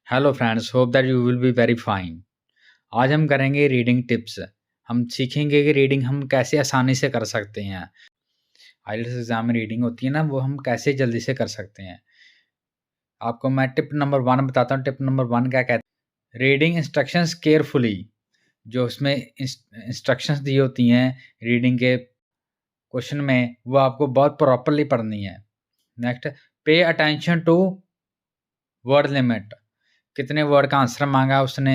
Hello friends, hope that you will be very fine. आज हम करेंगे रीडिंग टिप्स। हम सीखेंगे कि रीडिंग हम कैसे आसानी से कर सकते हैं। आईएलटीएस एग्जाम में रीडिंग होती है ना, वो हम कैसे जल्दी से कर सकते हैं। आपको मैं टिप नंबर 1 बताता हूँ। टिप नंबर 1 क्या कहते हैं? Reading instructions carefully. जो उसमें इंस्ट्रक्शंस दी होती हैं रीडिंग के क्वेश्चन में, वो आपको बहुत प्रॉपरली पढ़नी है। Next, pay attention to word limit. कितने वर्ड का आंसर मांगा उसने,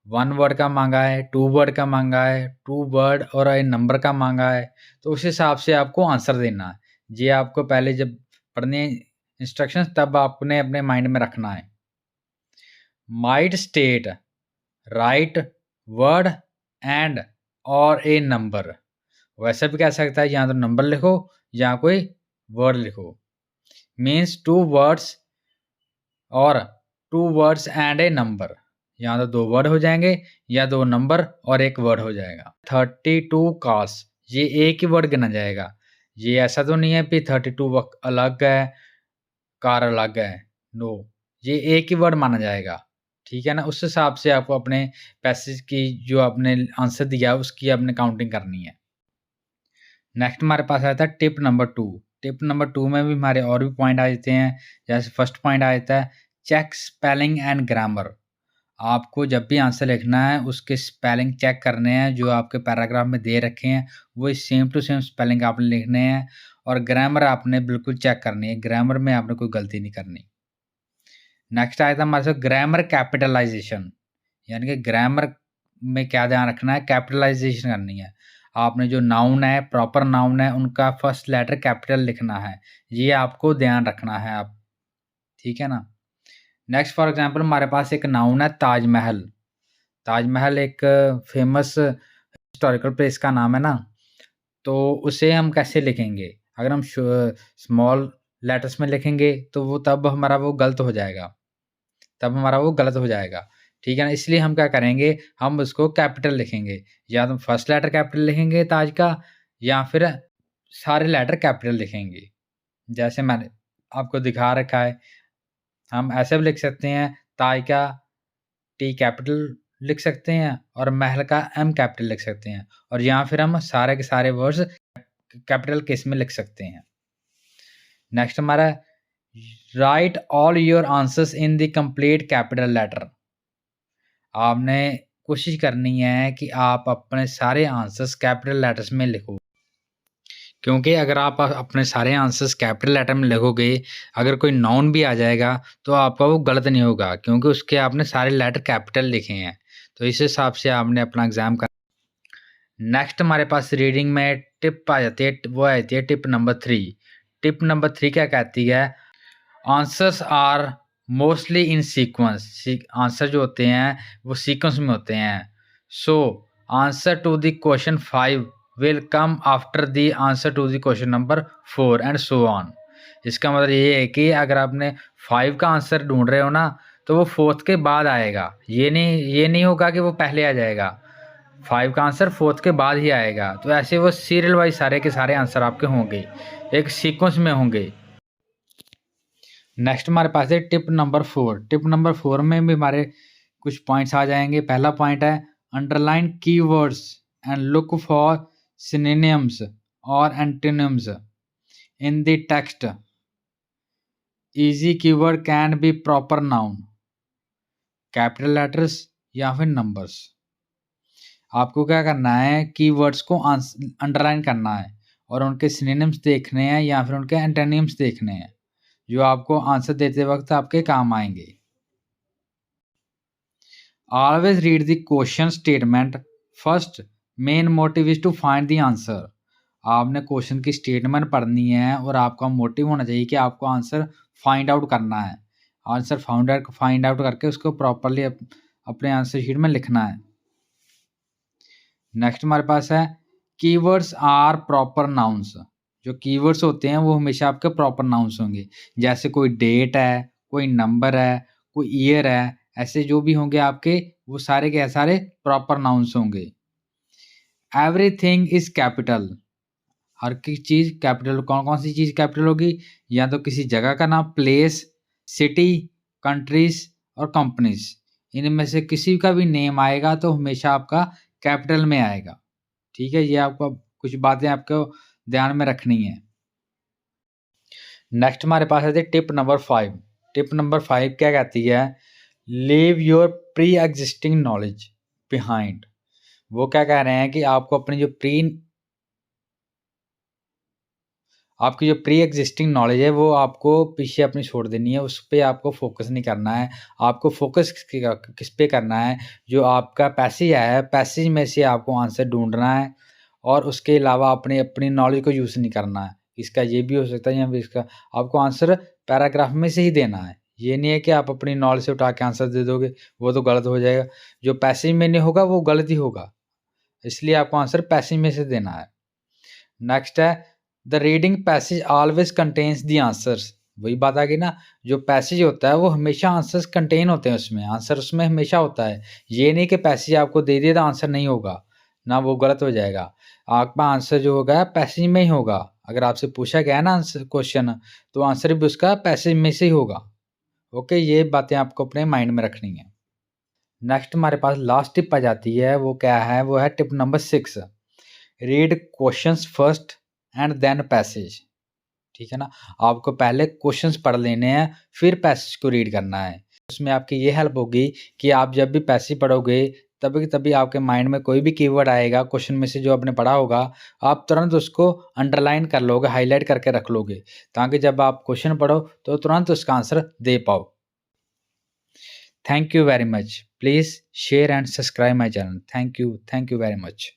1 वर्ड का मांगा है, 2 वर्ड का मांगा है, 2 वर्ड और ए नंबर का मांगा है, तो उस हिसाब से आपको आंसर देना है। ये आपको पहले जब पढ़ने इंस्ट्रक्शंस तब आपने अपने माइंड में रखना है। Might state right word and और ए नंबर। वैसे भी कह सकता है या तो नंबर लिखो या कोई वर्ड लिखो। मीन्स 2 वर्ड्स और 2 वर्ड्स एंड ए नंबर। या तो 2 वर्ड हो जाएंगे या 2 नंबर और 1 वर्ड हो जाएगा। 32 कार्स, ये एक ही वर्ड गिना जाएगा। ये ऐसा तो नहीं है कि 32 अलग है, कार अलग है। नो, ये एक ही वर्ड माना जाएगा। ठीक है ना? उस हिसाब से आपको अपने पैसेज की जो आपने आंसर दिया उसकी आपने काउंटिंग करनी है। नेक्स्ट हमारे पास आता है टिप नंबर 2। टिप नंबर 2 में भी हमारे और भी पॉइंट आ जाते हैं। जैसे फर्स्ट पॉइंट आ जाता है चेक स्पेलिंग एंड ग्रामर। आपको जब भी आंसर लिखना है उसके स्पेलिंग चेक करने हैं, जो आपके पैराग्राफ में दे रखे हैं वो सेम टू सेम स्पेलिंग आपने लिखने हैं। और ग्रामर आपने बिल्कुल चेक करनी है, ग्रामर में आपने कोई गलती नहीं करनी। नेक्स्ट आया था हमारे साथ ग्रामर कैपिटलाइजेशन, यानी कि ग्रामर में क्या ध्यान रखना है, कैपिटलाइजेशन करनी है। आपने जो नाउन है, प्रॉपर नाउन है, उनका फर्स्ट लेटर कैपिटल लिखना है। ये आपको ध्यान रखना है आप, ठीक है ना? नेक्स्ट फॉर एग्जांपल हमारे पास एक नाउन है ताजमहल। ताजमहल एक फेमस हिस्टोरिकल प्लेस का नाम है ना, तो उसे हम कैसे लिखेंगे? अगर हम स्मॉल लेटर्स में लिखेंगे तो वो तब हमारा वो गलत हो जाएगा, ठीक है ना? इसलिए हम क्या करेंगे, हम उसको कैपिटल लिखेंगे। या तो फर्स्ट लेटर कैपिटल लिखेंगे ताज का, या फिर सारे लेटर कैपिटल लिखेंगे। जैसे मैंने आपको दिखा रखा है, हम ऐसे भी लिख सकते हैं, ताज का टी कैपिटल लिख सकते हैं और महल का एम कैपिटल लिख सकते हैं, और या फिर हम सारे के सारे वर्ड्स कैपिटल केस में लिख सकते हैं। नेक्स्ट हमारा write all your answers in the complete capital letter. आपने कोशिश करनी है कि आप अपने सारे आंसर्स कैपिटल लेटर्स में लिखो, क्योंकि अगर आप अपने सारे आंसर्स कैपिटल लेटर में लिखोगे, अगर कोई नाउन भी आ जाएगा तो आपका वो गलत नहीं होगा, क्योंकि उसके आपने सारे लेटर कैपिटल लिखे हैं। तो इस हिसाब से आपने अपना एग्जाम कर। नेक्स्ट हमारे पास रीडिंग में टिप आ जाती है, वो आ जाती है टिप नंबर 3। टिप नंबर 3 क्या कहती है? Answers are mostly in sequence. Answer जो होते हैं वो सीक्वेंस में होते हैं। So answer to the question 5 will come after the answer to the question number 4 and so on. इसका मतलब ये है कि अगर आपने 5 का आंसर ढूंढ रहे हो ना, तो वो 4th के बाद आएगा। ये नहीं होगा कि वो पहले आ जाएगा। 5 का आंसर 4th के बाद ही आएगा। तो ऐसे वो सीरियल वाइज सारे के सारे आंसर आपके होंगे, एक सीक्वेंस में होंगे। नेक्स्ट हमारे पास है टिप नंबर 4। टिप नंबर 4 में भी हमारे कुछ पॉइंट्स आ जाएंगे। पहला पॉइंट है underline keywords and look for synonyms और antonyms in the text. Easy keyword can be proper noun, capital letters या फिर नंबर्स। आपको क्या करना है, कीवर्ड्स को अंडरलाइन करना है और उनके सिनोनिम्स देखने हैं या फिर उनके एंटोनिम्स देखने हैं, जो आपको आंसर देते वक्त आपके काम आएंगे। Always read the question statement first. Main motive is to find the answer. आपने क्वेश्चन की स्टेटमेंट पढ़नी है और आपका मोटिव होना चाहिए कि आपको आंसर फाइंड आउट करना है। आंसर फाइंड आउट करके उसको प्रॉपरली अपने आंसर शीट में लिखना है। नेक्स्ट हमारे पास है कीवर्ड्स आर प्रॉपर नाउन्स। जो कीवर्ड्स होते हैं वो हमेशा आपके प्रॉपर नाउन्स होंगे। जैसे कोई डेट है, कोई नंबर है, कोई ईयर है, ऐसे जो भी होंगे आपके, वो सारे के सारे प्रॉपर नाउन्स होंगे। Everything is capital. हर की चीज कैपिटल। कौन कौन सी चीज कैपिटल होगी? या तो किसी जगह का नाम, प्लेस, सिटी, कंट्रीज और कंपनीज़, इनमें से किसी का भी नेम आएगा तो हमेशा आपका कैपिटल में आएगा, ठीक है? ये आपको कुछ बातें आपको ध्यान में रखनी है। नेक्स्ट हमारे पास आती है टिप नंबर 5। टिप नंबर 5 क्या कहती है? Leave your pre existing knowledge behind. वो क्या कह रहे हैं कि आपको अपनी जो आपकी जो प्री एग्जिस्टिंग नॉलेज है वो आपको पीछे अपनी छोड़ देनी है, उस पे आपको फोकस नहीं करना है। आपको फोकस किस पे करना है? जो आपका पैसेज है, पैसेज में से आपको आंसर ढूँढना है और उसके अलावा अपनी नॉलेज को यूज़ नहीं करना है। इसका ये भी हो सकता है या फिर इसका आपको आंसर पैराग्राफ में से ही देना है। ये नहीं है कि आप अपनी नॉलेज से उठा के आंसर दे दोगे, वो तो गलत हो जाएगा। जो पैसेज में नहीं होगा वो गलत ही होगा, इसलिए आपको आंसर पैसेज में से देना है। नेक्स्ट है the reading passage always contains the answers. वही बात आ गई ना, जो पैसेज होता है वो हमेशा आंसर्स कंटेन होते हैं उसमें, आंसर उसमें हमेशा होता है। ये नहीं कि पैसेज आपको दे दिया तो आंसर नहीं होगा, ना वो गलत हो जाएगा। आपका आंसर जो होगा पैसेज में ही होगा। अगर आपसे पूछा गया है ना आंसर क्वेश्चन, तो आंसर भी उसका पैसेज में से ही होगा। ओके, ये बातें आपको अपने माइंड में रखनी है। नेक्स्ट हमारे पास लास्ट टिप आ जाती है, वो क्या है? वो है tip number 6। Read questions first and then passage. ठीक है ना? आपको पहले क्वेश्चंस पढ़ लेने हैं, फिर पैसेज को रीड करना है। उसमें आपकी ये हेल्प होगी कि आप जब भी पैसेज पढ़ोगे, तभी आपके माइंड में कोई भी कीवर्ड आएगा क्वेश्चन में से जो आपने पढ़ा होगा, आप तुरंत उसको अंडरलाइन कर लोगे, हाइलाइट करके रख लोगे, ताकि जब आप क्वेश्चन पढ़ो तो तुरंत उसका आंसर दे पाओ। Thank you very much. Please share and subscribe my channel. Thank you very much.